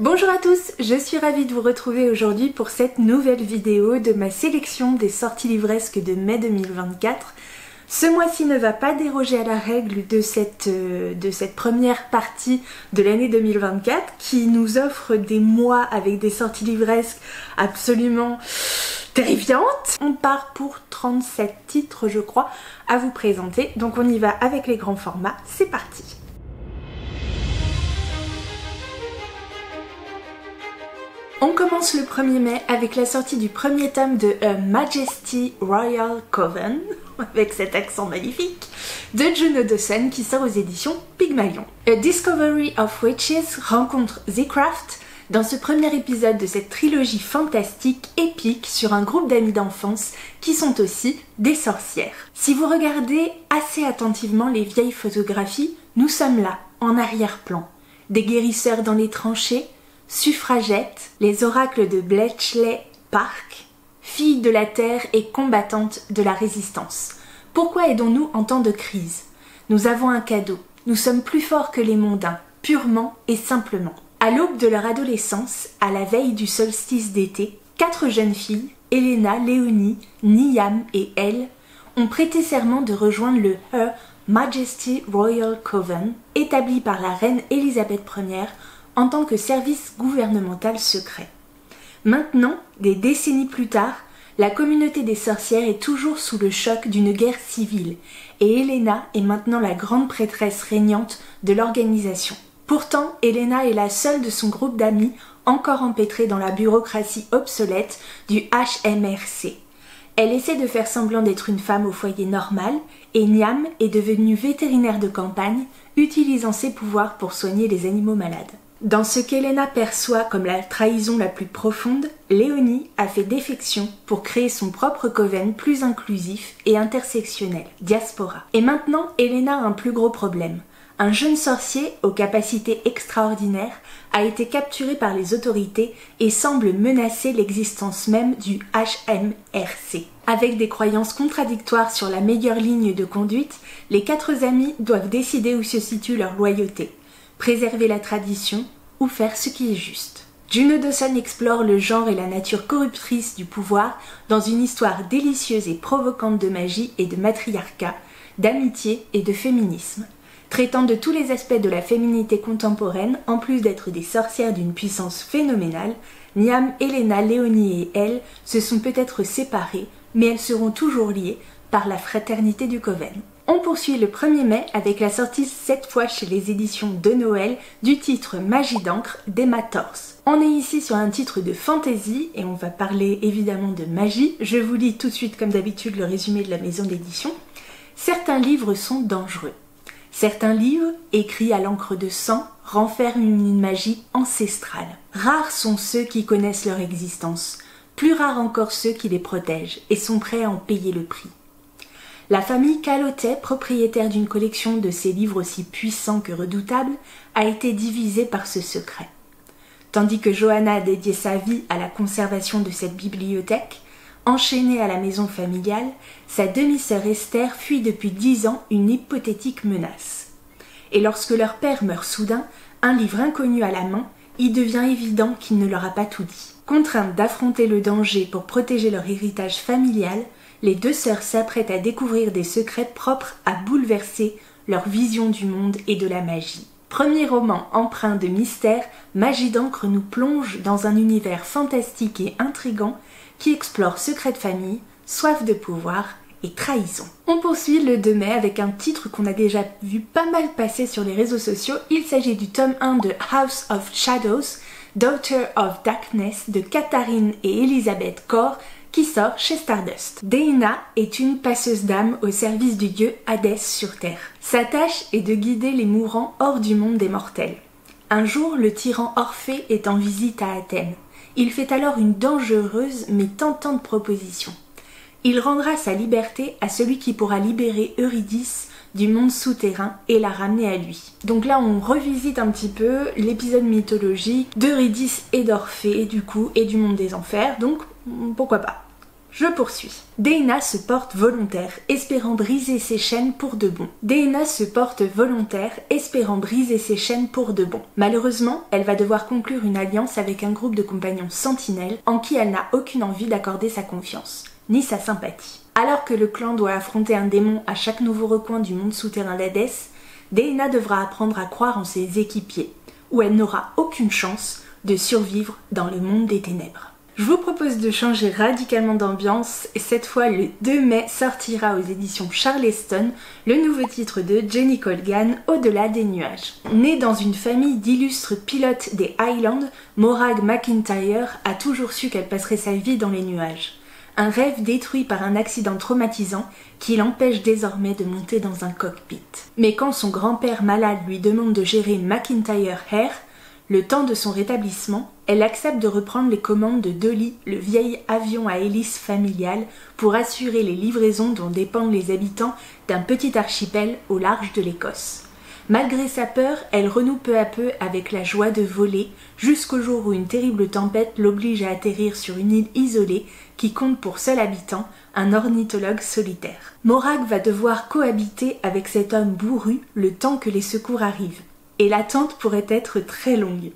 Bonjour à tous, je suis ravie de vous retrouver aujourd'hui pour cette nouvelle vidéo de ma sélection des sorties livresques de mai 2024. Ce mois-ci ne va pas déroger à la règle de cette première partie de l'année 2024 qui nous offre des mois avec des sorties livresques absolument terrifiantes. On part pour 37 titres je crois à vous présenter, donc on y va avec les grands formats, c'est parti. On commence le 1er mai avec la sortie du premier tome de Her Majesty Royal Coven, avec cet accent magnifique, de Juno Dawson qui sort aux éditions Pygmalion. A Discovery of Witches rencontre The Craft dans ce premier épisode de cette trilogie fantastique épique sur un groupe d'amis d'enfance qui sont aussi des sorcières. Si vous regardez assez attentivement les vieilles photographies, nous sommes là, en arrière-plan. Des guérisseurs dans les tranchées, suffragettes, les oracles de Bletchley Park, filles de la terre et combattantes de la résistance. Pourquoi aidons-nous en temps de crise? Nous avons un cadeau. Nous sommes plus forts que les mondains, purement et simplement. À l'aube de leur adolescence, à la veille du solstice d'été, 4 jeunes filles, Helena, Léonie, Niam et Elle, ont prêté serment de rejoindre le Her Majesty Royal Coven, établi par la reine Élisabeth Ier en tant que service gouvernemental secret. Maintenant, des décennies plus tard, la communauté des sorcières est toujours sous le choc d'une guerre civile et Helena est maintenant la grande prêtresse régnante de l'organisation. Pourtant, Helena est la seule de son groupe d'amis encore empêtrée dans la bureaucratie obsolète du HMRC. Elle essaie de faire semblant d'être une femme au foyer normal et Niam est devenue vétérinaire de campagne, utilisant ses pouvoirs pour soigner les animaux malades. Dans ce qu'Helena perçoit comme la trahison la plus profonde, Léonie a fait défection pour créer son propre coven plus inclusif et intersectionnel, Diaspora. Et maintenant, Helena a un plus gros problème. Un jeune sorcier aux capacités extraordinaires a été capturé par les autorités et semble menacer l'existence même du HMRC. Avec des croyances contradictoires sur la meilleure ligne de conduite, les 4 amis doivent décider où se situe leur loyauté. Préserver la tradition ou faire ce qui est juste. Juno Dawson explore le genre et la nature corruptrice du pouvoir dans une histoire délicieuse et provocante de magie et de matriarcat, d'amitié et de féminisme. Traitant de tous les aspects de la féminité contemporaine, en plus d'être des sorcières d'une puissance phénoménale, Niam, Helena, Léonie et Elle se sont peut-être séparées, mais elles seront toujours liées par la fraternité du Coven. On poursuit le 1er mai avec la sortie cette fois chez les éditions de Noël du titre Magie d'encre d'Emma Torres. On est ici sur un titre de fantasy et on va parler évidemment de magie. Je vous lis tout de suite comme d'habitude le résumé de la maison d'édition. Certains livres sont dangereux. Certains livres, écrits à l'encre de sang, renferment une magie ancestrale. Rares sont ceux qui connaissent leur existence. Plus rares encore ceux qui les protègent et sont prêts à en payer le prix. La famille Calotet, propriétaire d'une collection de ces livres aussi puissants que redoutables, a été divisée par ce secret. Tandis que Johanna a dédié sa vie à la conservation de cette bibliothèque, enchaînée à la maison familiale, sa demi-sœur Esther fuit depuis 10 ans une hypothétique menace. Et lorsque leur père meurt soudain, un livre inconnu à la main, il devient évident qu'il ne leur a pas tout dit. Contraintes d'affronter le danger pour protéger leur héritage familial, les 2 sœurs s'apprêtent à découvrir des secrets propres à bouleverser leur vision du monde et de la magie. Premier roman empreint de mystère, Magie d'encre nous plonge dans un univers fantastique et intrigant qui explore secrets de famille, soif de pouvoir et trahison. On poursuit le 2 mai avec un titre qu'on a déjà vu pas mal passer sur les réseaux sociaux. Il s'agit du tome 1 de House of Shadows, Daughter of Darkness de Katharine et Elizabeth Corr, qui sort chez Stardust. Deina est une passeuse d'âme au service du dieu Hadès sur Terre. Sa tâche est de guider les mourants hors du monde des mortels. Un jour, le tyran Orphée est en visite à Athènes. Il fait alors une dangereuse mais tentante proposition. Il rendra sa liberté à celui qui pourra libérer Eurydice du monde souterrain et la ramener à lui. Donc là on revisite un petit peu l'épisode mythologique d'Eurydice et d'Orphée du coup et du monde des enfers, donc pourquoi pas. Je poursuis. Dana se porte volontaire, espérant briser ses chaînes pour de bon. Malheureusement, elle va devoir conclure une alliance avec un groupe de compagnons sentinelles en qui elle n'a aucune envie d'accorder sa confiance, ni sa sympathie. Alors que le clan doit affronter un démon à chaque nouveau recoin du monde souterrain d'Hadès, Dana devra apprendre à croire en ses équipiers, ou elle n'aura aucune chance de survivre dans le monde des ténèbres. Je vous propose de changer radicalement d'ambiance et cette fois le 2 mai sortira aux éditions Charleston le nouveau titre de Jenny Colgan, Au-delà des nuages. Née dans une famille d'illustres pilotes des Highlands, Morag McIntyre a toujours su qu'elle passerait sa vie dans les nuages. Un rêve détruit par un accident traumatisant qui l'empêche désormais de monter dans un cockpit. Mais quand son grand-père malade lui demande de gérer McIntyre Air, le temps de son rétablissement, elle accepte de reprendre les commandes de Dolly, le vieil avion à hélice familial, pour assurer les livraisons dont dépendent les habitants d'un petit archipel au large de l'Écosse. Malgré sa peur, elle renoue peu à peu avec la joie de voler, jusqu'au jour où une terrible tempête l'oblige à atterrir sur une île isolée qui compte pour seul habitant un ornithologue solitaire. Morag va devoir cohabiter avec cet homme bourru le temps que les secours arrivent. Et l'attente pourrait être très longue.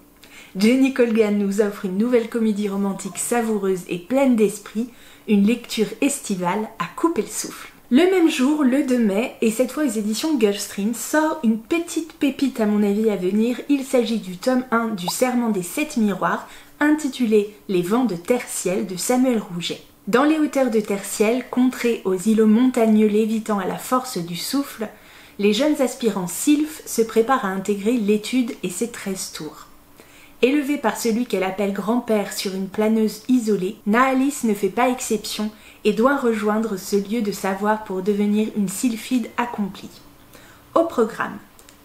Jenny Colgan nous offre une nouvelle comédie romantique savoureuse et pleine d'esprit, une lecture estivale à couper le souffle. Le même jour, le 2 mai, et cette fois aux éditions Gulfstream, sort une petite pépite à mon avis à venir. Il s'agit du tome 1 du Serment des 7 miroirs, intitulé Les vents de Terre-Ciel de Samuel Rouget. Dans les hauteurs de Terre-Ciel, contrées aux îlots montagneux lévitant à la force du souffle, les jeunes aspirants sylphes se préparent à intégrer l'étude et ses 13 tours. Élevée par celui qu'elle appelle grand-père sur une planeuse isolée, Naalis ne fait pas exception et doit rejoindre ce lieu de savoir pour devenir une sylphide accomplie. Au programme,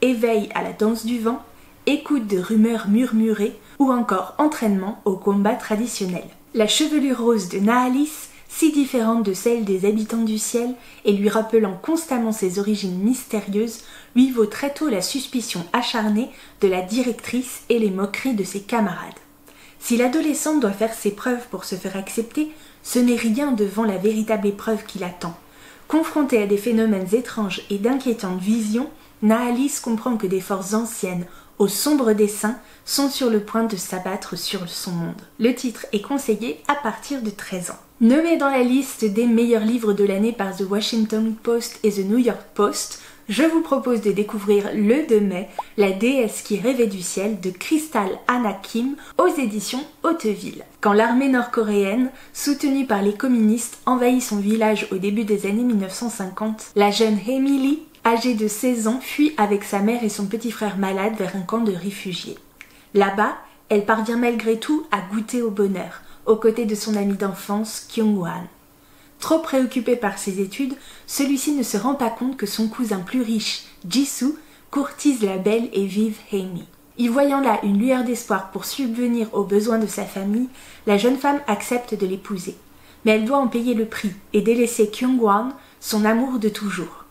éveil à la danse du vent, écoute de rumeurs murmurées ou encore entraînement au combat traditionnel. La chevelure rose de Naalis, si différente de celle des habitants du ciel et lui rappelant constamment ses origines mystérieuses, lui vaut très tôt la suspicion acharnée de la directrice et les moqueries de ses camarades. Si l'adolescente doit faire ses preuves pour se faire accepter, ce n'est rien devant la véritable épreuve qui l'attend. Confrontée à des phénomènes étranges et d'inquiétantes visions, Naalis comprend que des forces anciennes, aux sombres desseins, sont sur le point de s'abattre sur son monde. Le titre est conseillé à partir de 13 ans. Nommé dans la liste des meilleurs livres de l'année par The Washington Post et The New York Post, je vous propose de découvrir le 2 mai La déesse qui rêvait du ciel de Crystal Anna Kim aux éditions Hauteville. Quand l'armée nord-coréenne, soutenue par les communistes, envahit son village au début des années 1950, la jeune Emily, âgée de 16 ans, fuit avec sa mère et son petit frère malade vers un camp de réfugiés. Là-bas, elle parvient malgré tout à goûter au bonheur, aux côtés de son ami d'enfance, Kyung-hwan. Trop préoccupé par ses études, celui-ci ne se rend pas compte que son cousin plus riche, Jisoo, courtise la belle et vive Amy. Y voyant là une lueur d'espoir pour subvenir aux besoins de sa famille, la jeune femme accepte de l'épouser. Mais elle doit en payer le prix et délaisser Kyung-hwan, son amour de toujours.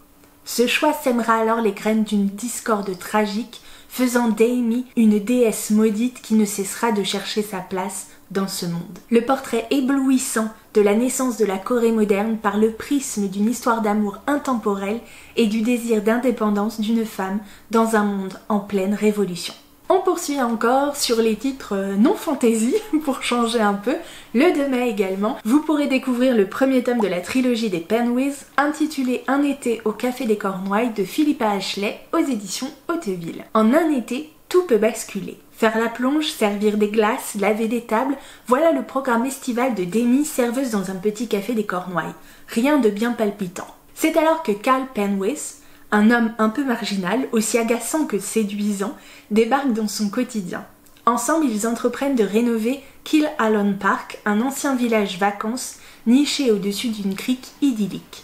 Ce choix sèmera alors les graines d'une discorde tragique, faisant d'Amy une déesse maudite qui ne cessera de chercher sa place dans ce monde. Le portrait éblouissant de la naissance de la Corée moderne par le prisme d'une histoire d'amour intemporelle et du désir d'indépendance d'une femme dans un monde en pleine révolution. On poursuit encore sur les titres non fantasy, pour changer un peu. Le 2 mai également, vous pourrez découvrir le premier tome de la trilogie des Penwith, intitulé Un été au Café des Cornouailles de Philippa Ashley aux éditions Hauteville. En un été, tout peut basculer. Faire la plonge, servir des glaces, laver des tables, voilà le programme estival de Demi, serveuse dans un petit café des Cornouailles. Rien de bien palpitant. C'est alors que Cal Penwith, un homme un peu marginal, aussi agaçant que séduisant, débarque dans son quotidien. Ensemble, ils entreprennent de rénover Kill Allen Park, un ancien village vacances niché au-dessus d'une crique idyllique.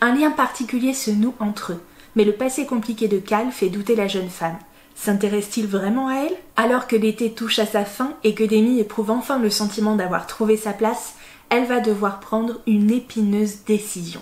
Un lien particulier se noue entre eux, mais le passé compliqué de Cal fait douter la jeune femme. S'intéresse-t-il vraiment à elle? Alors que l'été touche à sa fin et que Demi éprouve enfin le sentiment d'avoir trouvé sa place, elle va devoir prendre une épineuse décision.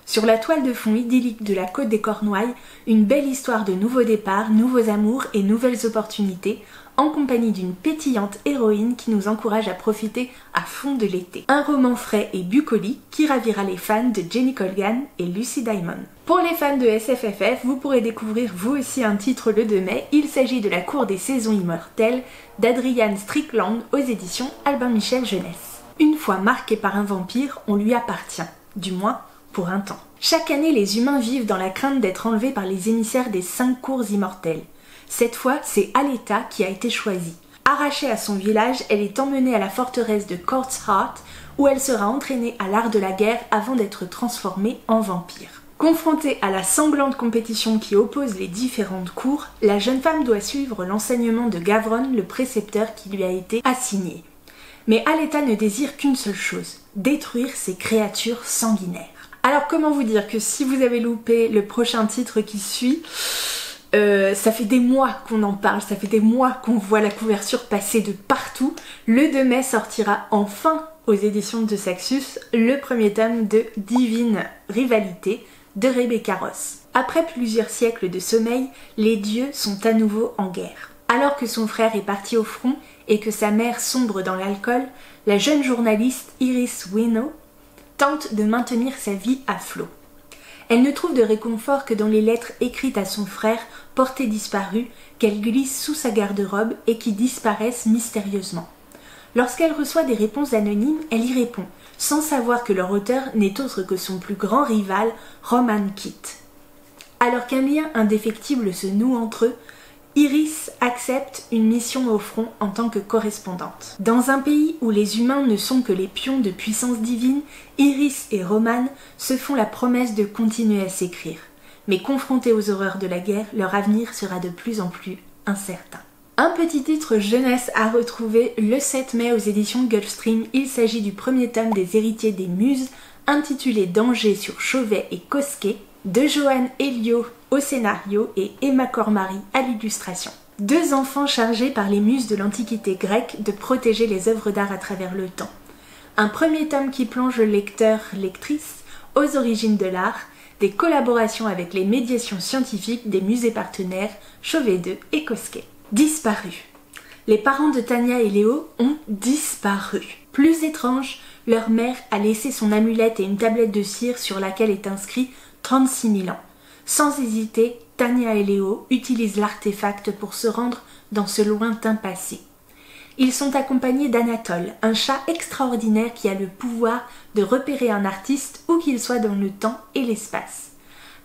Sur la toile de fond idyllique de la côte des Cornouailles, une belle histoire de nouveaux départs, nouveaux amours et nouvelles opportunités en compagnie d'une pétillante héroïne qui nous encourage à profiter à fond de l'été. Un roman frais et bucolique qui ravira les fans de Jenny Colgan et Lucy Diamond. Pour les fans de SFFF, vous pourrez découvrir vous aussi un titre le 2 mai. Il s'agit de La Cour des Saisons Immortelles d'Adrian Strickland aux éditions Albin Michel Jeunesse. Une fois marqué par un vampire, on lui appartient, du moins pour un temps. Chaque année, les humains vivent dans la crainte d'être enlevés par les émissaires des 5 cours immortelles. Cette fois, c'est Aletta qui a été choisie. Arrachée à son village, elle est emmenée à la forteresse de Courtsheart, où elle sera entraînée à l'art de la guerre avant d'être transformée en vampire. Confrontée à la sanglante compétition qui oppose les différentes cours, la jeune femme doit suivre l'enseignement de Gavron, le précepteur qui lui a été assigné. Mais Aletta ne désire qu'une seule chose, détruire ces créatures sanguinaires. Alors comment vous dire que si vous avez loupé le prochain titre qui suit, ça fait des mois qu'on en parle, ça fait des mois qu'on voit la couverture passer de partout. Le 2 mai sortira enfin aux éditions de Saxus le premier tome de Divine Rivalité de Rebecca Ross. Après plusieurs siècles de sommeil, les dieux sont à nouveau en guerre. Alors que son frère est parti au front et que sa mère sombre dans l'alcool, la jeune journaliste Iris Winnow tente de maintenir sa vie à flot. Elle ne trouve de réconfort que dans les lettres écrites à son frère, porté disparu, qu'elle glisse sous sa garde-robe et qui disparaissent mystérieusement. Lorsqu'elle reçoit des réponses anonymes, elle y répond, sans savoir que leur auteur n'est autre que son plus grand rival, Roman Kitt. Alors qu'un lien indéfectible se noue entre eux, Iris accepte une mission au front en tant que correspondante. Dans un pays où les humains ne sont que les pions de puissance divine, Iris et Roman se font la promesse de continuer à s'écrire. Mais confrontés aux horreurs de la guerre, leur avenir sera de plus en plus incertain. Un petit titre jeunesse à retrouver le 7 mai aux éditions Gulfstream. Il s'agit du premier tome des Héritiers des Muses, intitulé Danger sur Chauvet et Cosquet, de Joanne Elio au scénario et Emma Cormary à l'illustration. 2 enfants chargés par les muses de l'Antiquité grecque de protéger les œuvres d'art à travers le temps. Un premier tome qui plonge le lecteur-lectrice aux origines de l'art, des collaborations avec les médiations scientifiques des musées partenaires Chauvet II et Cosquet. Disparu. Les parents de Tania et Léo ont disparu. Plus étrange, leur mère a laissé son amulette et une tablette de cire sur laquelle est inscrit 36 000 ans. Sans hésiter, Tania et Léo utilisent l'artefact pour se rendre dans ce lointain passé. Ils sont accompagnés d'Anatole, un chat extraordinaire qui a le pouvoir de repérer un artiste où qu'il soit dans le temps et l'espace.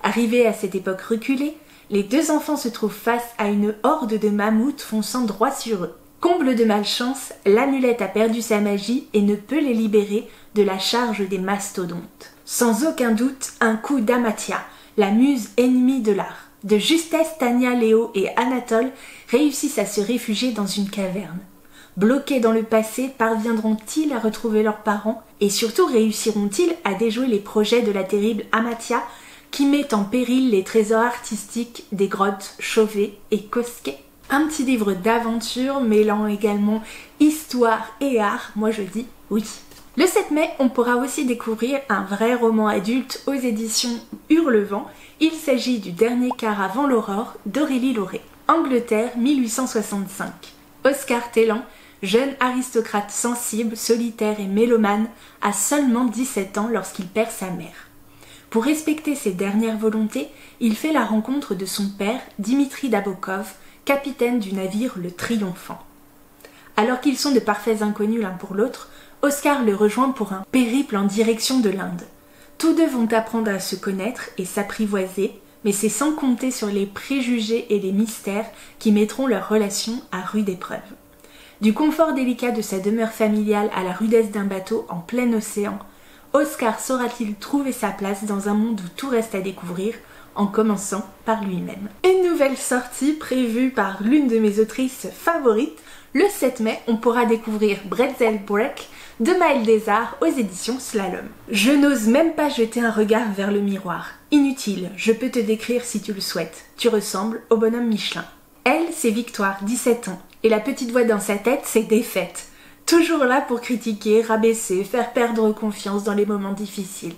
Arrivés à cette époque reculée, les 2 enfants se trouvent face à une horde de mammouths fonçant droit sur eux. Comble de malchance, l'amulette a perdu sa magie et ne peut les libérer de la charge des mastodontes. Sans aucun doute, un coup d'Amatia, la muse ennemie de l'art. De justesse, Tania, Léo et Anatole réussissent à se réfugier dans une caverne. Bloqués dans le passé, parviendront-ils à retrouver leurs parents et surtout réussiront-ils à déjouer les projets de la terrible Amatia qui met en péril les trésors artistiques des grottes Chauvet et Cosquet? Un petit livre d'aventure mêlant également histoire et art, moi je dis oui. Le 7 mai, on pourra aussi découvrir un vrai roman adulte aux éditions Hurlevent. Il s'agit du Dernier quart avant l'aurore d'Aurélie Lauré. Angleterre, 1865. Oscar Tellan, jeune aristocrate sensible, solitaire et mélomane, a seulement 17 ans lorsqu'il perd sa mère. Pour respecter ses dernières volontés, il fait la rencontre de son père, Dimitri Nabokov, capitaine du navire Le Triomphant. Alors qu'ils sont de parfaits inconnus l'un pour l'autre, Oscar le rejoint pour un périple en direction de l'Inde. Tous deux vont apprendre à se connaître et s'apprivoiser, mais c'est sans compter sur les préjugés et les mystères qui mettront leur relation à rude épreuve. Du confort délicat de sa demeure familiale à la rudesse d'un bateau en plein océan, Oscar saura-t-il trouver sa place dans un monde où tout reste à découvrir, en commençant par lui-même. Une nouvelle sortie prévue par l'une de mes autrices favorites. Le 7 mai, on pourra découvrir Bretzel Break de Maëlle Desarts aux éditions Slalom. Je n'ose même pas jeter un regard vers le miroir. Inutile, je peux te décrire si tu le souhaites. Tu ressembles au bonhomme Michelin. Elle, c'est Victoire, 17 ans. Et la petite voix dans sa tête, c'est Défaite. Toujours là pour critiquer, rabaisser, faire perdre confiance dans les moments difficiles.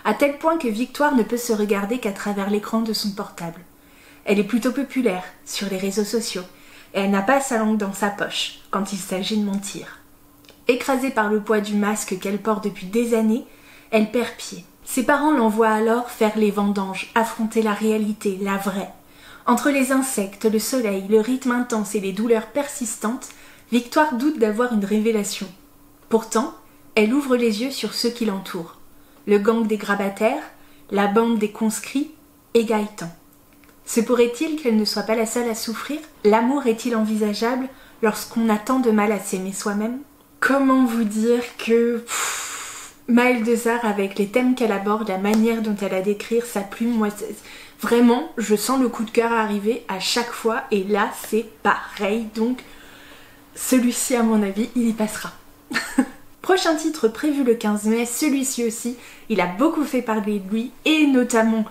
À tel point que Victoire ne peut se regarder qu'à travers l'écran de son portable. Elle est plutôt populaire sur les réseaux sociaux. et elle n'a pas sa langue dans sa poche quand il s'agit de mentir. Écrasée par le poids du masque qu'elle porte depuis des années, elle perd pied. Ses parents l'envoient alors faire les vendanges, affronter la réalité, la vraie. Entre les insectes, le soleil, le rythme intense et les douleurs persistantes, Victoire doute d'avoir une révélation. Pourtant, elle ouvre les yeux sur ceux qui l'entourent. Le gang des grabataires, la bande des conscrits et Gaëtan. Se pourrait-il qu'elle ne soit pas la seule à souffrir? L'amour est-il envisageable lorsqu'on a tant de mal à s'aimer soi-même? Comment vous dire que Maëlle Desarts, avec les thèmes qu'elle aborde, la manière dont elle a d'écrire, sa plume, moi, vraiment, je sens le coup de cœur arriver à chaque fois, et là, c'est pareil, donc celui-ci, à mon avis, il y passera. Prochain titre prévu le 15 mai, celui-ci aussi, il a beaucoup fait parler de lui, et notamment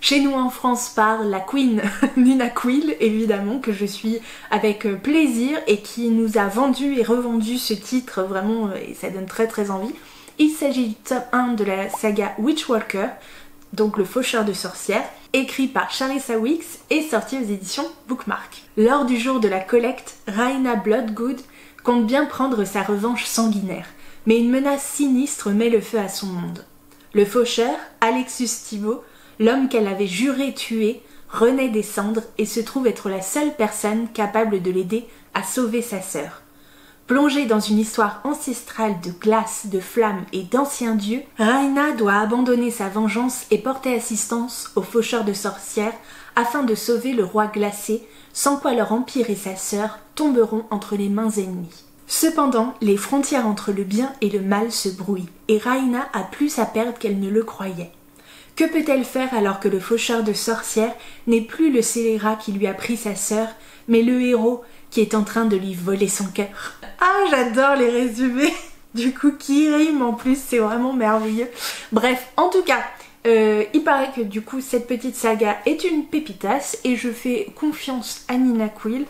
chez nous en France par la Queen Nina Quill, évidemment, que je suis avec plaisir et qui nous a vendu et revendu ce titre vraiment, et ça donne très très envie. Il s'agit du tome 1 de la saga Witchwalker, donc le faucheur de sorcières, écrit par Charissa Weeks et sorti aux éditions Bookmark. Lors du jour de la collecte, Rhaena Bloodgood compte bien prendre sa revanche sanguinaire, mais une menace sinistre met le feu à son monde. Le faucheur, Alexus Thibault, l'homme qu'elle avait juré tuer, renaît des cendres et se trouve être la seule personne capable de l'aider à sauver sa sœur. Plongée dans une histoire ancestrale de glace, de flammes et d'anciens dieux, Rhaena doit abandonner sa vengeance et porter assistance aux faucheurs de sorcières afin de sauver le roi glacé, sans quoi leur empire et sa sœur tomberont entre les mains ennemies. Cependant, les frontières entre le bien et le mal se brouillent, et Rhaena a plus à perdre qu'elle ne le croyait. Que peut-elle faire alors que le faucheur de sorcières n'est plus le scélérat qui lui a pris sa sœur, mais le héros qui est en train de lui voler son cœur? Ah, j'adore les résumés du coup qui riment en plus, c'est vraiment merveilleux. Bref, en tout cas, il paraît que du coup cette petite saga est une pépitasse et je fais confiance à Nina Quill,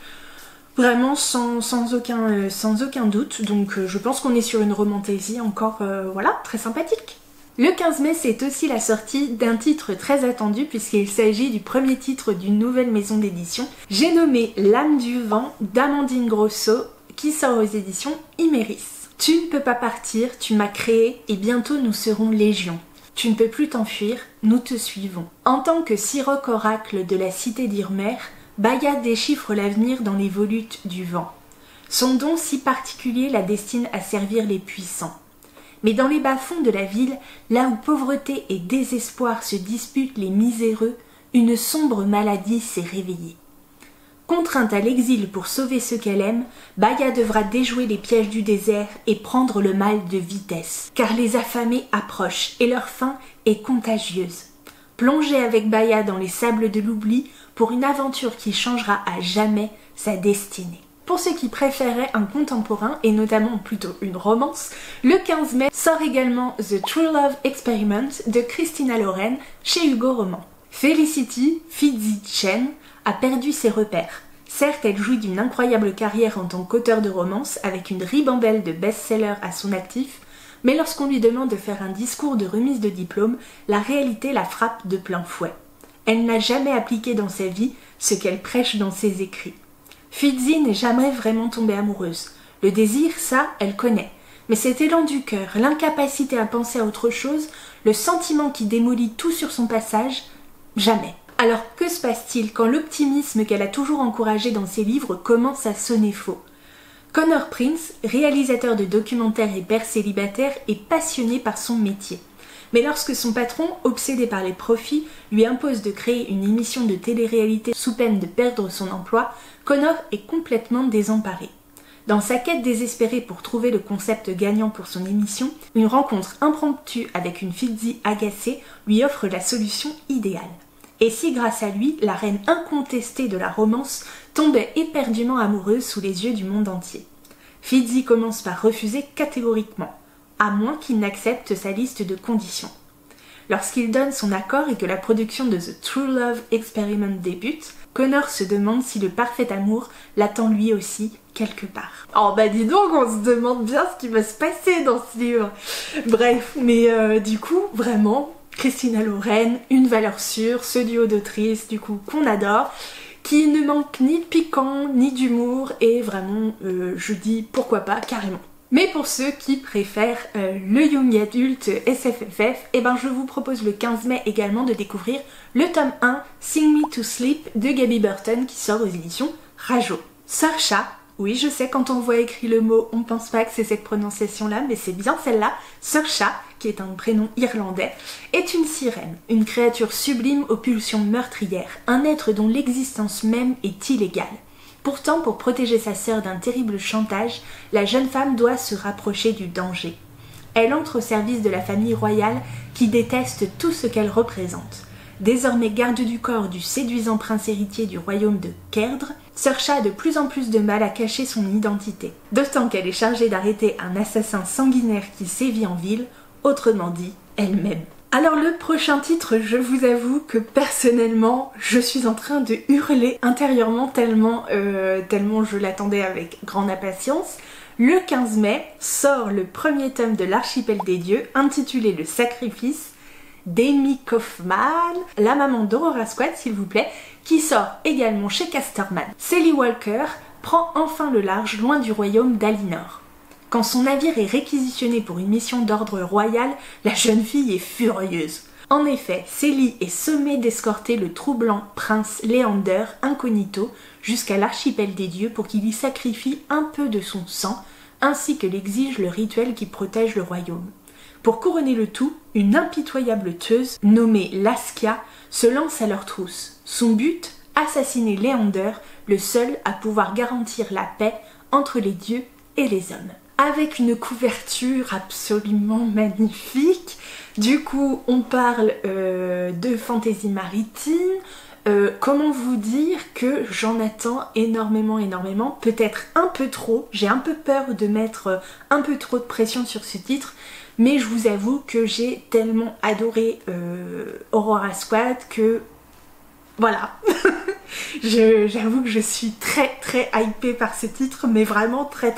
vraiment sans aucun doute, donc je pense qu'on est sur une romantésie encore, voilà, très sympathique. Le 15 mai, c'est aussi la sortie d'un titre très attendu puisqu'il s'agit du premier titre d'une nouvelle maison d'édition. J'ai nommé L'âme du vent d'Amandine Grosso qui sort aux éditions Iméris. Tu ne peux pas partir, tu m'as créé et bientôt nous serons légion. Tu ne peux plus t'enfuir, nous te suivons. En tant que siroc oracle de la cité d'Irmer, Baya déchiffre l'avenir dans les volutes du vent. Son don si particulier la destine à servir les puissants. Mais dans les bas-fonds de la ville, là où pauvreté et désespoir se disputent les miséreux, une sombre maladie s'est réveillée. Contrainte à l'exil pour sauver ceux qu'elle aime, Baya devra déjouer les pièges du désert et prendre le mal de vitesse, car les affamés approchent et leur faim est contagieuse. Plongez avec Baya dans les sables de l'oubli pour une aventure qui changera à jamais sa destinée. Pour ceux qui préféraient un contemporain, et notamment plutôt une romance, le 15 mai sort également The True Love Experiment de Christina Lauren chez Hugo Roman. Felicity, Fitzy Chen, a perdu ses repères. Certes, elle jouit d'une incroyable carrière en tant qu'auteure de romance, avec une ribambelle de best-sellers à son actif, mais lorsqu'on lui demande de faire un discours de remise de diplôme, la réalité la frappe de plein fouet. Elle n'a jamais appliqué dans sa vie ce qu'elle prêche dans ses écrits. Fitzy n'est jamais vraiment tombée amoureuse. Le désir, ça, elle connaît. Mais cet élan du cœur, l'incapacité à penser à autre chose, le sentiment qui démolit tout sur son passage, jamais. Alors que se passe-t-il quand l'optimisme qu'elle a toujours encouragé dans ses livres commence à sonner faux? Connor Prince, réalisateur de documentaires et père célibataire, est passionné par son métier. Mais lorsque son patron, obsédé par les profits, lui impose de créer une émission de télé-réalité sous peine de perdre son emploi, Connor est complètement désemparé. Dans sa quête désespérée pour trouver le concept gagnant pour son émission, une rencontre impromptue avec une Fitzy agacée lui offre la solution idéale. Et si grâce à lui, la reine incontestée de la romance tombait éperdument amoureuse sous les yeux du monde entier. Fitzy commence par refuser catégoriquement, à moins qu'il n'accepte sa liste de conditions. Lorsqu'il donne son accord et que la production de The True Love Experiment débute, Connor se demande si le parfait amour l'attend lui aussi quelque part. Oh bah dis donc, on se demande bien ce qui va se passer dans ce livre. Bref, mais du coup, vraiment, Christina Lauren, une valeur sûre, ce duo d'autrices du coup qu'on adore, qui ne manque ni de piquant ni d'humour et vraiment je dis pourquoi pas carrément. Mais pour ceux qui préfèrent le young adulte SFFF, eh ben je vous propose le 15 mai également de découvrir le tome 1 Sing Me to Sleep de Gaby Burton qui sort aux éditions Rajo. Saoirse, oui je sais quand on voit écrit le mot on pense pas que c'est cette prononciation là mais c'est bien celle-là, Saoirse, qui est un prénom irlandais, est une sirène, une créature sublime aux pulsions meurtrières, un être dont l'existence même est illégale. Pourtant, pour protéger sa sœur d'un terrible chantage, la jeune femme doit se rapprocher du danger. Elle entre au service de la famille royale qui déteste tout ce qu'elle représente. Désormais garde du corps du séduisant prince héritier du royaume de Kerdre, Saoirse a de plus en plus de mal à cacher son identité. D'autant qu'elle est chargée d'arrêter un assassin sanguinaire qui sévit en ville, autrement dit, elle-même. Alors le prochain titre, je vous avoue que personnellement, je suis en train de hurler intérieurement tellement je l'attendais avec grande impatience. Le 15 mai sort le premier tome de l'Archipel des Dieux, intitulé Le Sacrifice, d'Amy Kaufman, la maman d'Aurora Squad s'il vous plaît, qui sort également chez Casterman. Sally Walker prend enfin le large loin du royaume d'Alinor. Quand son navire est réquisitionné pour une mission d'ordre royal, la jeune fille est furieuse. En effet, Sally est sommée d'escorter le troublant prince Léander incognito jusqu'à l'archipel des dieux pour qu'il y sacrifie un peu de son sang, ainsi que l'exige le rituel qui protège le royaume. Pour couronner le tout, une impitoyable tueuse nommée Laskia se lance à leur trousse. Son but, assassiner Léander, le seul à pouvoir garantir la paix entre les dieux et les hommes. Avec une couverture absolument magnifique. Du coup, on parle de fantaisie maritime. Comment vous dire que j'en attends énormément, peut-être un peu trop. J'ai un peu peur de mettre un peu trop de pression sur ce titre, mais je vous avoue que j'ai tellement adoré Aurora Squad que voilà. J'avoue que je suis très hypée par ce titre, mais vraiment très.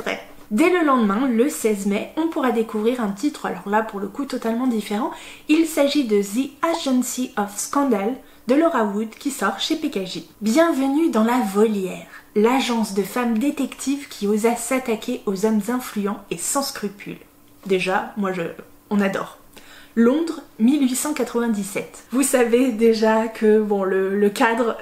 Dès le lendemain, le 16 mai, on pourra découvrir un titre, alors là pour le coup totalement différent. Il s'agit de The Agency of Scandal de Laura Wood qui sort chez PKJ. Bienvenue dans la Volière, l'agence de femmes détectives qui osa s'attaquer aux hommes influents et sans scrupules. Déjà, on adore. Londres, 1897. Vous savez déjà que bon, le cadre,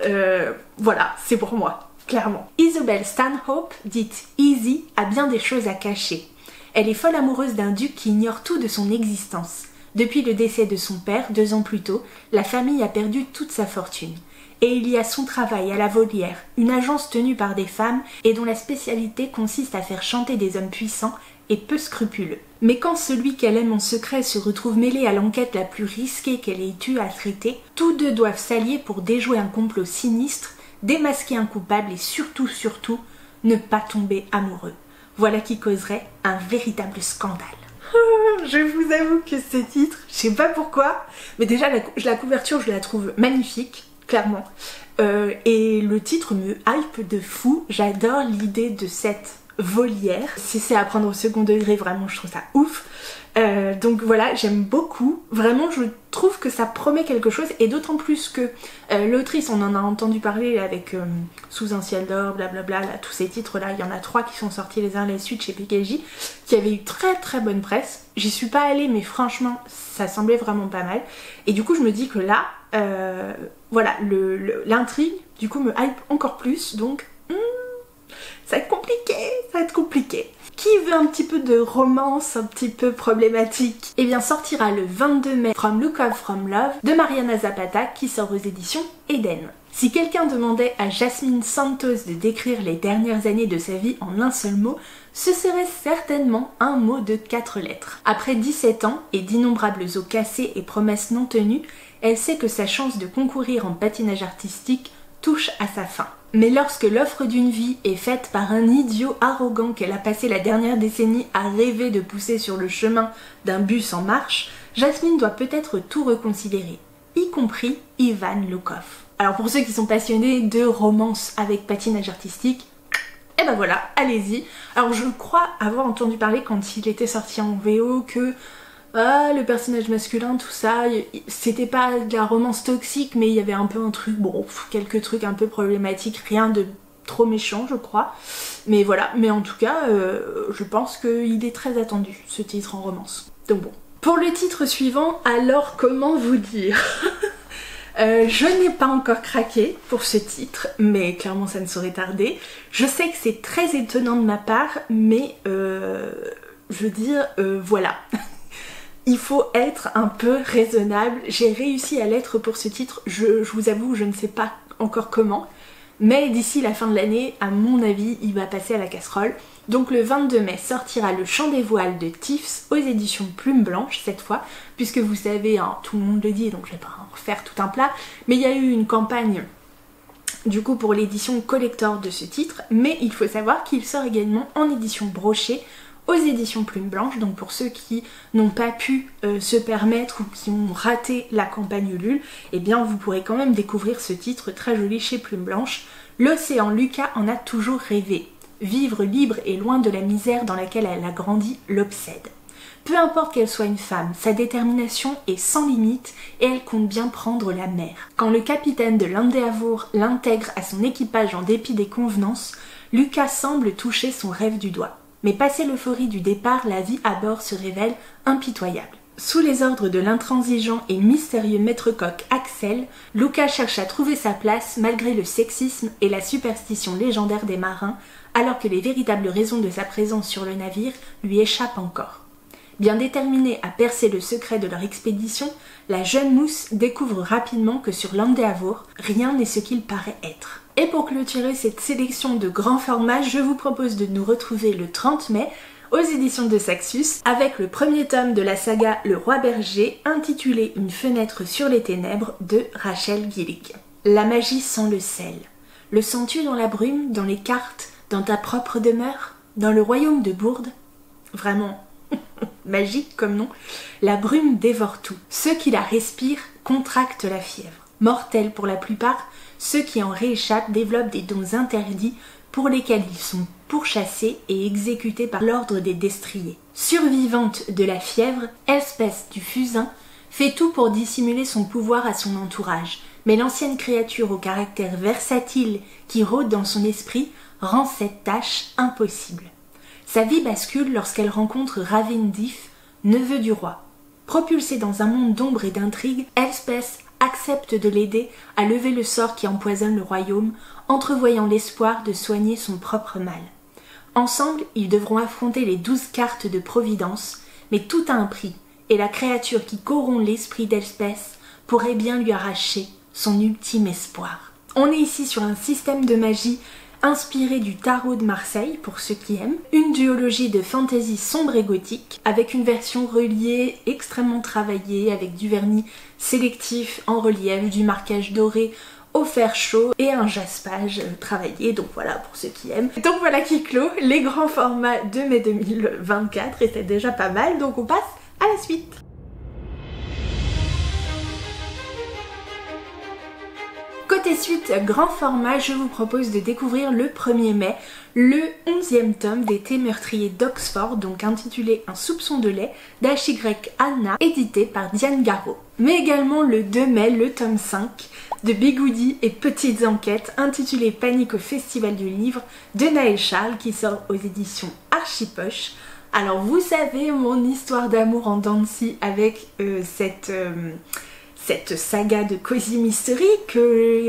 voilà, c'est pour moi. Clairement. Isobel Stanhope, dite Easy, a bien des choses à cacher. Elle est folle amoureuse d'un duc qui ignore tout de son existence. Depuis le décès de son père, 2 ans plus tôt, la famille a perdu toute sa fortune. Et il y a son travail à la Volière, une agence tenue par des femmes et dont la spécialité consiste à faire chanter des hommes puissants et peu scrupuleux. Mais quand celui qu'elle aime en secret se retrouve mêlé à l'enquête la plus risquée qu'elle ait eu à traiter, tous deux doivent s'allier pour déjouer un complot sinistre, démasquer un coupable et surtout, ne pas tomber amoureux. Voilà qui causerait un véritable scandale. Je vous avoue que ce titre, je sais pas pourquoi, mais déjà la couverture je la trouve magnifique, clairement. Et le titre me hype de fou, j'adore l'idée de cette volière. Si c'est à prendre au second degré, vraiment je trouve ça ouf. Donc voilà, j'aime beaucoup. Vraiment, je trouve que ça promet quelque chose et d'autant plus que l'autrice, on en a entendu parler avec Sous un ciel d'or, blablabla, là, tous ces titres-là, il y en a 3 qui sont sortis les uns à la suite chez PKJ, qui avaient eu très bonne presse. J'y suis pas allée, mais franchement, ça semblait vraiment pas mal. Et du coup, je me dis que là, voilà, l'intrigue, du coup, me hype encore plus, donc ça va être compliqué. Qui veut un petit peu de romance, un petit peu problématique, eh bien sortira le 22 mai From Lookout From Love de Mariana Zapata qui sort aux éditions Eden. Si quelqu'un demandait à Jasmine Santos de décrire les dernières années de sa vie en un seul mot, ce serait certainement un mot de 4 lettres. Après 17 ans et d'innombrables os cassés et promesses non tenues, elle sait que sa chance de concourir en patinage artistique touche à sa fin. Mais lorsque l'offre d'une vie est faite par un idiot arrogant qu'elle a passé la dernière décennie à rêver de pousser sur le chemin d'un bus en marche, Jasmine doit peut-être tout reconsidérer, y compris Ivan Lukov. Alors pour ceux qui sont passionnés de romance avec patinage artistique, et ben voilà, allez-y. Alors je crois avoir entendu parler quand il était sorti en VO que ah, le personnage masculin, tout ça, c'était pas de la romance toxique, mais il y avait un peu un truc, bon, quelques trucs un peu problématiques, rien de trop méchant, je crois. Mais voilà, mais en tout cas, je pense qu'il est très attendu, ce titre en romance. Donc bon. Pour le titre suivant, alors comment vous dire je n'ai pas encore craqué pour ce titre, mais clairement ça ne saurait tarder. Je sais que c'est très étonnant de ma part, mais je veux dire, voilà. Il faut être un peu raisonnable. J'ai réussi à l'être pour ce titre, je vous avoue, je ne sais pas encore comment. Mais d'ici la fin de l'année, à mon avis, il va passer à la casserole. Donc le 22 mai sortira Le Chant des Voiles de Tiffs aux éditions Plume Blanche cette fois, puisque vous savez, hein, tout le monde le dit, donc je vais pas en refaire tout un plat, mais il y a eu une campagne du coup pour l'édition collector de ce titre, mais il faut savoir qu'il sort également en édition brochée aux éditions Plume Blanche, donc pour ceux qui n'ont pas pu se permettre ou qui ont raté la campagne Ulule, eh bien vous pourrez quand même découvrir ce titre très joli chez Plume Blanche. L'océan, Lucas en a toujours rêvé. Vivre libre et loin de la misère dans laquelle elle a grandi l'obsède. Peu importe qu'elle soit une femme, sa détermination est sans limite et elle compte bien prendre la mer. Quand le capitaine de l'Endeavour l'intègre à son équipage en dépit des convenances, Lucas semble toucher son rêve du doigt. Mais passé l'euphorie du départ, la vie à bord se révèle impitoyable. Sous les ordres de l'intransigeant et mystérieux maître-coq Axel, Lucas cherche à trouver sa place malgré le sexisme et la superstition légendaire des marins, alors que les véritables raisons de sa présence sur le navire lui échappent encore. Bien déterminée à percer le secret de leur expédition, la jeune mousse découvre rapidement que sur l'Endeavour, rien n'est ce qu'il paraît être. Et pour clôturer cette sélection de grands formats, je vous propose de nous retrouver le 30 mai aux éditions de Saxus avec le premier tome de la saga Le Roi Berger intitulé Une fenêtre sur les ténèbres de Rachel Gillick. La magie sent le sel. Le sens-tu dans la brume, dans les cartes, dans ta propre demeure, dans le royaume de Bourde? Vraiment magique comme nom. La brume dévore tout. Ceux qui la respirent contractent la fièvre. Mortels pour la plupart, ceux qui en rééchappent développent des dons interdits pour lesquels ils sont pourchassés et exécutés par l'ordre des destriers. Survivante de la fièvre, Elspeth du Fusain fait tout pour dissimuler son pouvoir à son entourage, mais l'ancienne créature au caractère versatile qui rôde dans son esprit rend cette tâche impossible. Sa vie bascule lorsqu'elle rencontre Ravendif, neveu du roi. Propulsée dans un monde d'ombre et d'intrigue, Elspeth accepte de l'aider à lever le sort qui empoisonne le royaume, entrevoyant l'espoir de soigner son propre mal. Ensemble, ils devront affronter les 12 cartes de Providence, mais tout a un prix, et la créature qui corrompt l'esprit d'Elspeth pourrait bien lui arracher son ultime espoir. On est ici sur un système de magie inspiré du tarot de Marseille, pour ceux qui aiment, une duologie de fantasy sombre et gothique, avec une version reliée extrêmement travaillée, avec du vernis sélectif en relief, du marquage doré au fer chaud et un jaspage travaillé, donc voilà pour ceux qui aiment. Donc voilà qui clôt les grands formats de mai 2024 et c'est déjà pas mal, donc on passe à la suite. Côté suite grand format, je vous propose de découvrir le 1er mai le 11e tome des Thés meurtriers d'Oxford, donc intitulé Un soupçon de lait, d'H.Y. Anna, édité par Diane Garraud. Mais également le 2 mai, le tome 5 de Bigoudi et Petites Enquêtes, intitulé Panique au Festival du Livre, de Naël Charles, qui sort aux éditions Archipoche. Alors vous savez mon histoire d'amour en dents de scie avec cette saga de Cosy Mystery que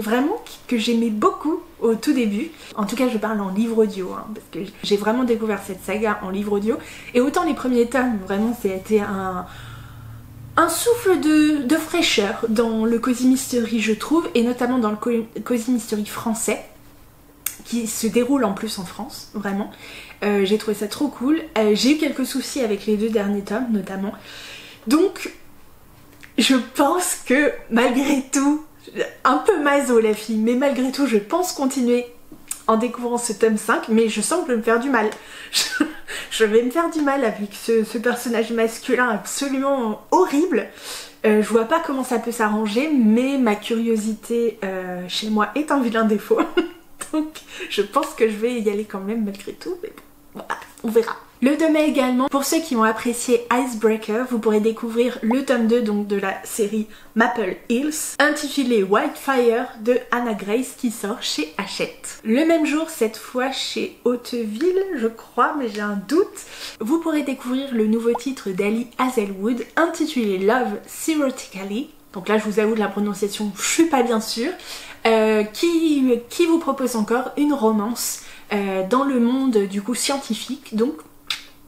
j'aimais beaucoup au tout début. En tout cas je parle en livre audio, hein, parce que j'ai vraiment découvert cette saga en livre audio. Et autant les premiers tomes, vraiment c'était un souffle de fraîcheur dans le Cosy Mystery je trouve, et notamment dans le Cosy Mystery français, qui se déroule en plus en France, vraiment. J'ai trouvé ça trop cool. J'ai eu quelques soucis avec les 2 derniers tomes notamment. Donc je pense que malgré tout, un peu maso la fille, mais malgré tout je pense continuer en découvrant ce tome 5, mais je sens que je vais me faire du mal. Je vais me faire du mal avec ce personnage masculin absolument horrible. Je vois pas comment ça peut s'arranger, mais ma curiosité chez moi est un vilain défaut. Donc je pense que je vais y aller quand même malgré tout, mais bon, voilà, on verra. Le 2 mai également, pour ceux qui ont apprécié Icebreaker, vous pourrez découvrir le tome 2 donc de la série Maple Hills, intitulé Whitefire de Anna Grace qui sort chez Hachette. Le même jour, cette fois chez Hauteville, je crois, mais j'ai un doute, vous pourrez découvrir le nouveau titre d'Ali Hazelwood intitulé Love Theoretically. Donc là, je vous avoue de la prononciation, je suis pas bien sûre, qui vous propose encore une romance dans le monde du coup scientifique. Donc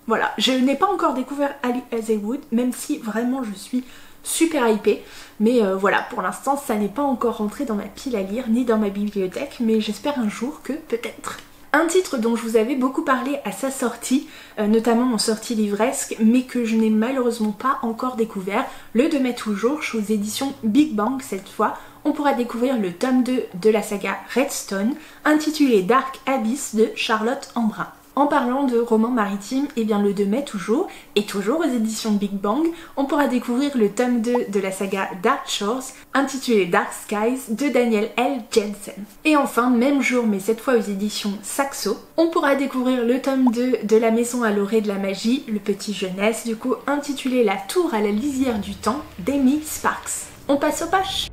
voilà, je n'ai pas encore découvert Ali Hazelwood, même si vraiment je suis super hypée. Mais voilà, pour l'instant ça n'est pas encore rentré dans ma pile à lire, ni dans ma bibliothèque, mais j'espère un jour que peut-être. Un titre dont je vous avais beaucoup parlé à sa sortie, notamment en sortie livresque, mais que je n'ai malheureusement pas encore découvert, le 2 mai toujours, aux éditions Big Bang cette fois, on pourra découvrir le tome 2 de la saga Redstone, intitulé Dark Abyss de Charlotte Embrun. En parlant de romans maritimes, et bien le 2 mai toujours, et toujours aux éditions Big Bang, on pourra découvrir le tome 2 de la saga Dark Shores, intitulé Dark Skies de Daniel L. Jensen. Et enfin, même jour, mais cette fois aux éditions Saxo, on pourra découvrir le tome 2 de la maison à l'orée de la magie, le petit jeunesse du coup, intitulé La tour à la lisière du temps d'Amy Sparks. On passe aux poches.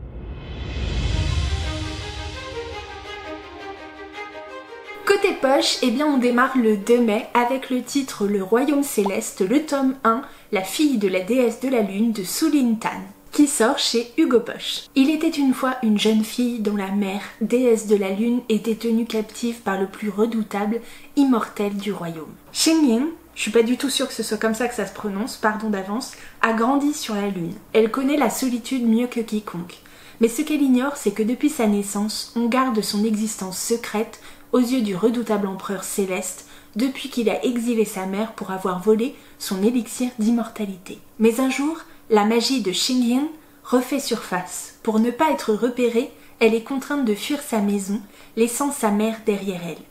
Côté poche, eh bien on démarre le 2 mai avec le titre Le Royaume Céleste, le tome 1, La fille de la déesse de la lune de Sulin Tan, qui sort chez Hugo Poche. Il était une fois une jeune fille dont la mère, déesse de la lune, était tenue captive par le plus redoutable, immortel du royaume. Xingyin, je suis pas du tout sûre que ce soit comme ça que ça se prononce, pardon d'avance, a grandi sur la lune. Elle connaît la solitude mieux que quiconque. Mais ce qu'elle ignore, c'est que depuis sa naissance, on garde son existence secrète aux yeux du redoutable empereur céleste, depuis qu'il a exilé sa mère pour avoir volé son élixir d'immortalité. Mais un jour, la magie de Xingyin refait surface. Pour ne pas être repérée, elle est contrainte de fuir sa maison, laissant sa mère derrière elle.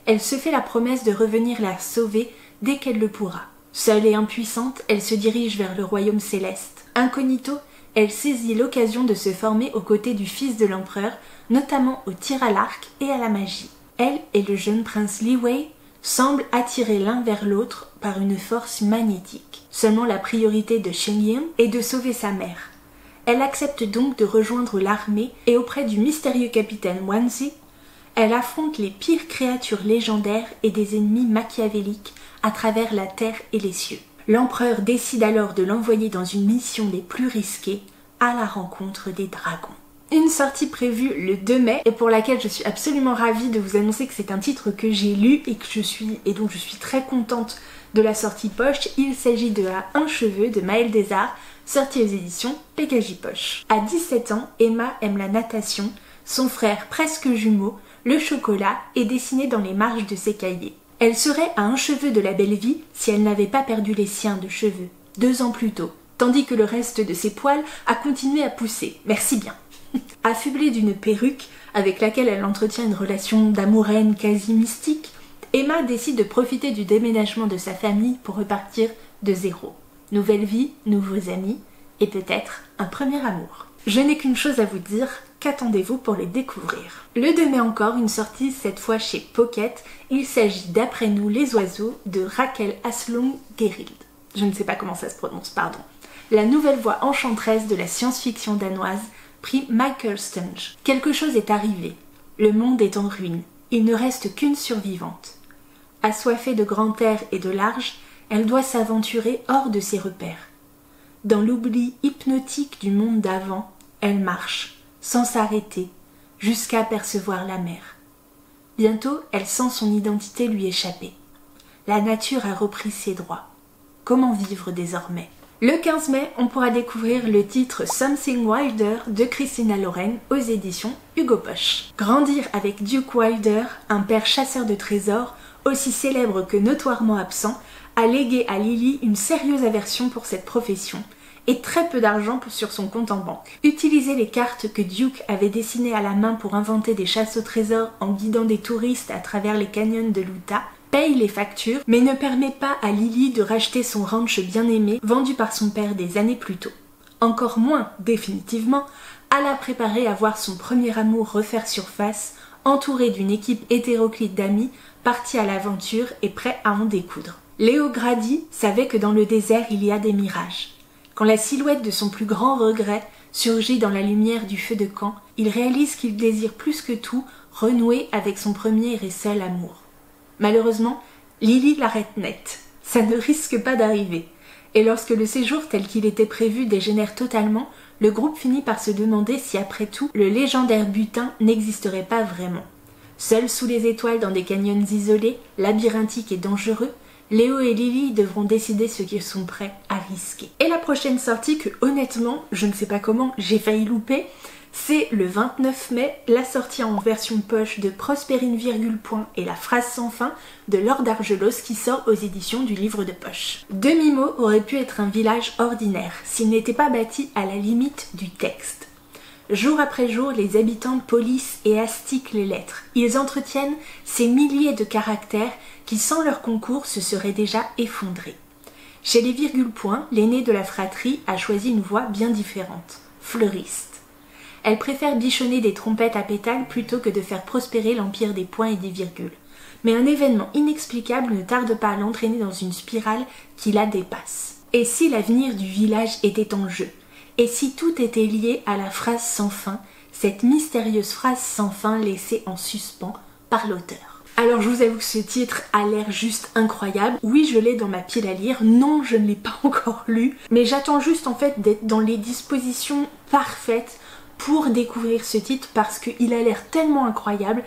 Elle se fait la promesse de revenir la sauver dès qu'elle le pourra. Seule et impuissante, elle se dirige vers le royaume céleste. Incognito, elle saisit l'occasion de se former aux côtés du fils de l'empereur, notamment au tir à l'arc et à la magie. Elle et le jeune prince Li Wei semblent attirés l'un vers l'autre par une force magnétique. Seulement la priorité de Xingyin est de sauver sa mère. Elle accepte donc de rejoindre l'armée et auprès du mystérieux capitaine Wanzi, elle affronte les pires créatures légendaires et des ennemis machiavéliques à travers la terre et les cieux. L'empereur décide alors de l'envoyer dans une mission des plus risquées, à la rencontre des dragons. Une sortie prévue le 2 mai et pour laquelle je suis absolument ravie de vous annoncer que c'est un titre que j'ai lu et dont je suis très contente de la sortie poche. Il s'agit de À un cheveu de Maëlle Desarts, sortie aux éditions Peggy Poche. À 17 ans, Emma aime la natation, son frère presque jumeau, le chocolat est dessiné dans les marges de ses cahiers. Elle serait à un cheveu de la belle vie si elle n'avait pas perdu les siens de cheveux, 2 ans plus tôt, tandis que le reste de ses poils a continué à pousser. Merci bien. Affublée d'une perruque avec laquelle elle entretient une relation d'amour-haine quasi mystique, Emma décide de profiter du déménagement de sa famille pour repartir de zéro. Nouvelle vie, nouveaux amis et peut-être un premier amour. Je n'ai qu'une chose à vous dire, qu'attendez-vous pour les découvrir? Le 2 mai encore, une sortie cette fois chez Pocket, il s'agit d'Après nous les oiseaux de Raquel Aslong Gerild. Je ne sais pas comment ça se prononce, pardon. La nouvelle voix enchanteresse de la science-fiction danoise, prix Michael Stunge. Quelque chose est arrivé. Le monde est en ruine. Il ne reste qu'une survivante. Assoiffée de grand air et de large, elle doit s'aventurer hors de ses repères. Dans l'oubli hypnotique du monde d'avant, elle marche, sans s'arrêter, jusqu'à apercevoir la mer. Bientôt, elle sent son identité lui échapper. La nature a repris ses droits. Comment vivre désormais? Le 15 mai, on pourra découvrir le titre Something Wilder de Christina Lauren aux éditions Hugo Poche. Grandir avec Duke Wilder, un père chasseur de trésors, aussi célèbre que notoirement absent, a légué à Lily une sérieuse aversion pour cette profession et très peu d'argent sur son compte en banque. Utiliser les cartes que Duke avait dessinées à la main pour inventer des chasses au trésor en guidant des touristes à travers les canyons de l'Utah paye les factures, mais ne permet pas à Lily de racheter son ranch bien-aimé vendu par son père des années plus tôt. Encore moins, définitivement, à la préparer à voir son premier amour refaire surface, entouré d'une équipe hétéroclite d'amis partis à l'aventure et prêts à en découdre. Léo Grady savait que dans le désert il y a des mirages. Quand la silhouette de son plus grand regret surgit dans la lumière du feu de camp, il réalise qu'il désire plus que tout renouer avec son premier et seul amour. Malheureusement, Lily l'arrête net. Ça ne risque pas d'arriver. Et lorsque le séjour tel qu'il était prévu dégénère totalement, le groupe finit par se demander si après tout, le légendaire butin n'existerait pas vraiment. Seuls sous les étoiles dans des canyons isolés, labyrinthiques et dangereux, Léo et Lily devront décider ce qu'ils sont prêts à risquer. Et la prochaine sortie que honnêtement, je ne sais pas comment, j'ai failli louper, c'est le 29 mai, la sortie en version poche de Prospérine virgule point et la phrase sans fin de Laure d'Argelos qui sort aux éditions du livre de poche. Demi-mot aurait pu être un village ordinaire s'il n'était pas bâti à la limite du texte. Jour après jour, les habitants polissent et astiquent les lettres. Ils entretiennent ces milliers de caractères qui, sans leur concours, se seraient déjà effondrés. Chez les virgule points, l'aînée de la fratrie a choisi une voie bien différente, fleuriste. Elle préfère bichonner des trompettes à pétales plutôt que de faire prospérer l'empire des points et des virgules. Mais un événement inexplicable ne tarde pas à l'entraîner dans une spirale qui la dépasse. Et si l'avenir du village était en jeu? Et si tout était lié à la phrase sans fin, cette mystérieuse phrase sans fin laissée en suspens par l'auteur? Alors je vous avoue que ce titre a l'air juste incroyable. Oui, je l'ai dans ma pile à lire. Non, je ne l'ai pas encore lu. Mais j'attends juste en fait d'être dans les dispositions parfaites pour découvrir ce titre parce qu'il a l'air tellement incroyable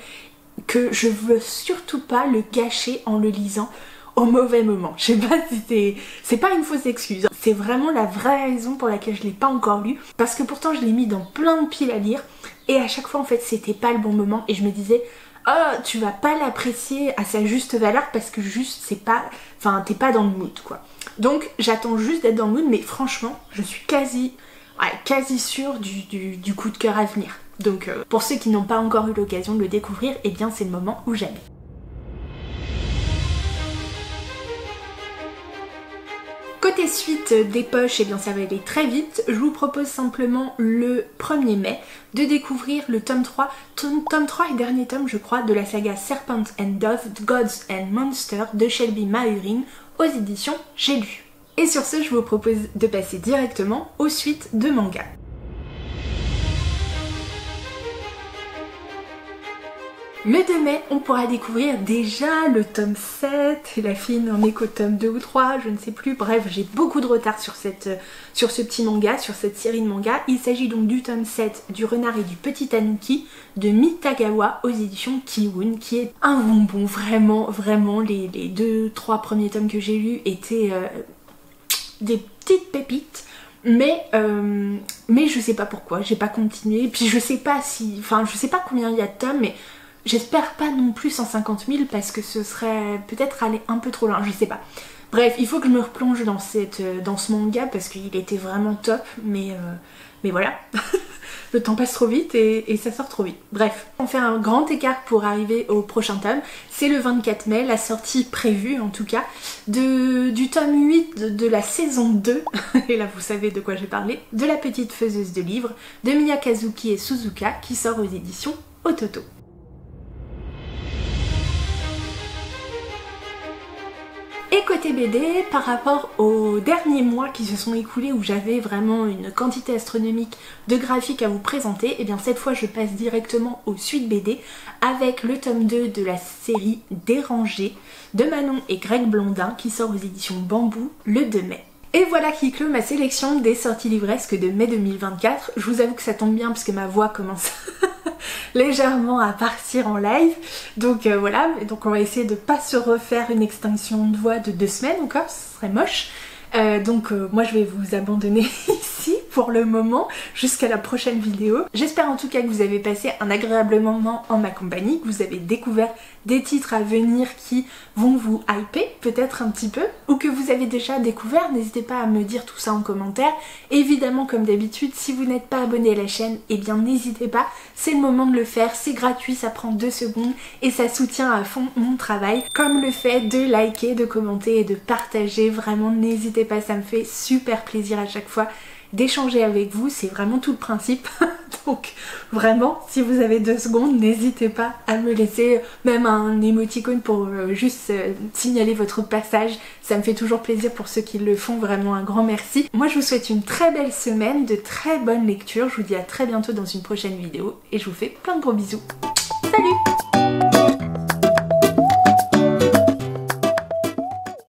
que je veux surtout pas le gâcher en le lisant au mauvais moment. Je sais pas si c'est pas une fausse excuse. C'est vraiment la vraie raison pour laquelle je l'ai pas encore lu. Parce que pourtant je l'ai mis dans plein de piles à lire. Et à chaque fois en fait c'était pas le bon moment. Et je me disais, oh tu vas pas l'apprécier à sa juste valeur parce que juste c'est pas... Enfin t'es pas dans le mood quoi. Donc j'attends juste d'être dans le mood. Mais franchement je suis quasi sûre du coup de cœur à venir. Donc pour ceux qui n'ont pas encore eu l'occasion de le découvrir, eh bien c'est le moment ou jamais. Côté suite des poches, eh bien ça va aller très vite. Je vous propose simplement le 1er mai de découvrir le tome 3 et dernier tome je crois de la saga Serpent and Dove, Gods and Monsters de Shelby Mahurin aux éditions J'ai lu. Et sur ce, je vous propose de passer directement aux suites de manga. Le 2 mai, on pourra découvrir déjà le tome 7, et la fille n'en est qu'au tome 2 ou 3, je ne sais plus. Bref, j'ai beaucoup de retard sur ce petit manga, sur cette série de mangas. Il s'agit donc du tome 7 du Renard et du Petit Tanuki de Mitagawa aux éditions Kiun, qui est un bonbon, vraiment, les 2-3 premiers tomes que j'ai lus étaient des petites pépites. Mais je sais pas pourquoi, j'ai pas continué. Puis je sais pas combien il y a de tomes, mais j'espère pas non plus 150 000 parce que ce serait peut-être aller un peu trop loin, je sais pas. Bref, il faut que je me replonge dans ce manga parce qu'il était vraiment top, mais voilà. Le temps passe trop vite et ça sort trop vite. Bref, on fait un grand écart pour arriver au prochain tome. C'est le 24 mai, la sortie prévue en tout cas, du tome 8 de la saison 2, et là vous savez de quoi j'ai parlé, de La Petite Faiseuse de Livres, de Miyakazuki et Suzuka, qui sort aux éditions Ototo. Et côté BD, par rapport aux derniers mois qui se sont écoulés où j'avais vraiment une quantité astronomique de graphiques à vous présenter, et bien cette fois je passe directement aux suites BD avec le tome 2 de la série Dérangé de Manon et Greg Blondin qui sort aux éditions Bambou le 2 mai. Et voilà qui clôt ma sélection des sorties livresques de mai 2024. Je vous avoue que ça tombe bien parce que ma voix commence légèrement à partir en live. Donc voilà, donc on va essayer de pas se refaire une extinction de voix de 2 semaines encore, ce serait moche. Moi je vais vous abandonner ici pour le moment, jusqu'à la prochaine vidéo. J'espère en tout cas que vous avez passé un agréable moment en ma compagnie, que vous avez découvert des titres à venir qui vont vous hyper peut-être un petit peu, ou que vous avez déjà découvert. N'hésitez pas à me dire tout ça en commentaire. Évidemment, comme d'habitude, si vous n'êtes pas abonné à la chaîne, eh bien n'hésitez pas, c'est le moment de le faire, c'est gratuit, ça prend 2 secondes et ça soutient à fond mon travail, comme le fait de liker, de commenter et de partager. Vraiment n'hésitez pas, ça me fait super plaisir à chaque fois d'échanger avec vous, c'est vraiment tout le principe. Donc vraiment, si vous avez 2 secondes, n'hésitez pas à me laisser même un émoticône pour juste signaler votre passage. Ça me fait toujours plaisir pour ceux qui le font, vraiment un grand merci. Moi je vous souhaite une très belle semaine, de très bonnes lectures. Je vous dis à très bientôt dans une prochaine vidéo et je vous fais plein de gros bisous. Salut!